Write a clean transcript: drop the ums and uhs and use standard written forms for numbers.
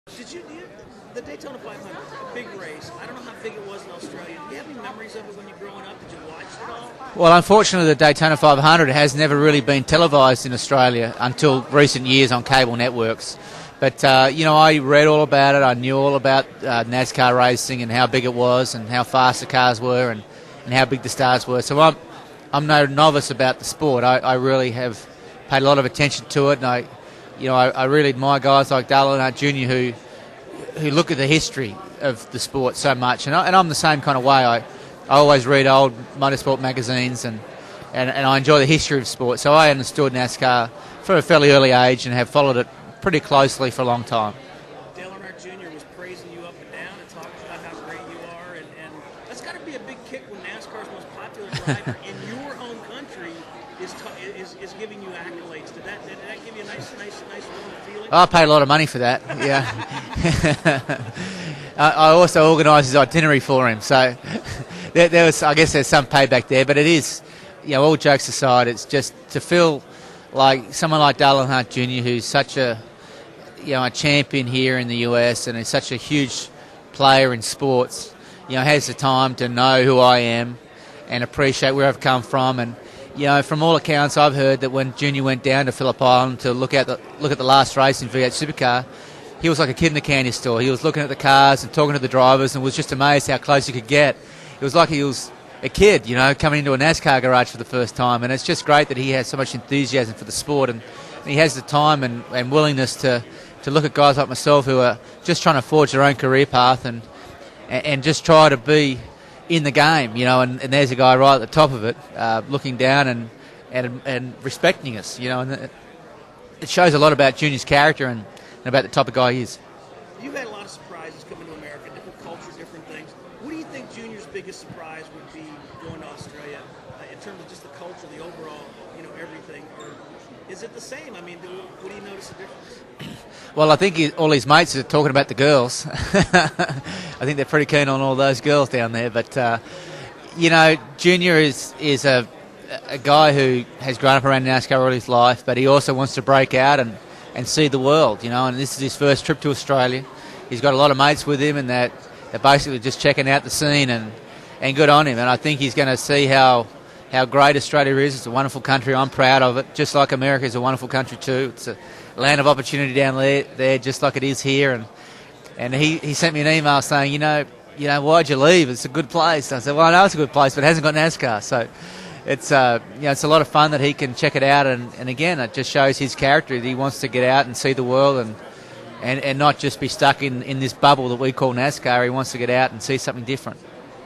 The Daytona 500, a big race. I don't know how big it was in Australia. Do you have any memories of it when you were growing up? Did you watch it all? Well, unfortunately, the Daytona 500 has never really been televised in Australia until recent years on cable networks. But, I read all about it. I knew all about NASCAR racing and how big it was and how fast the cars were and how big the stars were. So I'm no novice about the sport. I really have paid a lot of attention to it, and I really admire guys like Dale Earnhardt Jr. who look at the history of the sport so much. And I'm the same kind of way. I always read old motorsport magazines and I enjoy the history of sport. So I understood NASCAR from a fairly early age and have followed it pretty closely for a long time. Dale Earnhardt Jr. was praising you up and down and talking about how great you are. And that's got to be a big kick when NASCAR's most popular driver in your home country is giving you accolades. Did that give you a nice feeling? I paid a lot of money for that, yeah. I also organised his itinerary for him, so there was, I guess there's some payback there, but it is, all jokes aside, it's just to feel like someone like Dale Earnhardt Jr., who's such a champion here in the US and is such a huge player in sports, has the time to know who I am and appreciate where I've come from. And from all accounts, I've heard that when Junior went down to Phillip Island to look at the last race in V8 Supercar, he was like a kid in a candy store. He was looking at the cars and talking to the drivers and was just amazed how close he could get. It was like he was a kid, coming into a NASCAR garage for the first time. And it's just great that he has so much enthusiasm for the sport and he has the time and willingness to look at guys like myself who are just trying to forge their own career path and just try to be in the game, and there's a guy right at the top of it, looking down and respecting us, and it shows a lot about Junior's character and about the type of guy he is. You've had a lot of surprises coming to America, different cultures, different things. What do you think Junior's biggest surprise would be going to Australia in terms of just the culture, the overall, everything? Or is it the same? I mean, what do you notice the difference? Well, I think all his mates are talking about the girls. I think they're pretty keen on all those girls down there. But, Junior is a guy who has grown up around NASCAR all his life, but he also wants to break out and see the world, and this is his first trip to Australia. He's got a lot of mates with him and they're basically just checking out the scene and good on him. And I think he's going to see how great Australia is. It's a wonderful country. I'm proud of it, just like America is a wonderful country too. It's a land of opportunity down there just like it is here. And he sent me an email saying, why'd you leave? It's a good place. I said, well, I know it's a good place, but it hasn't got NASCAR. So it's it's a lot of fun that he can check it out. And again, it just shows his character that he wants to get out and see the world and not just be stuck in this bubble that we call NASCAR. He wants to get out and see something different.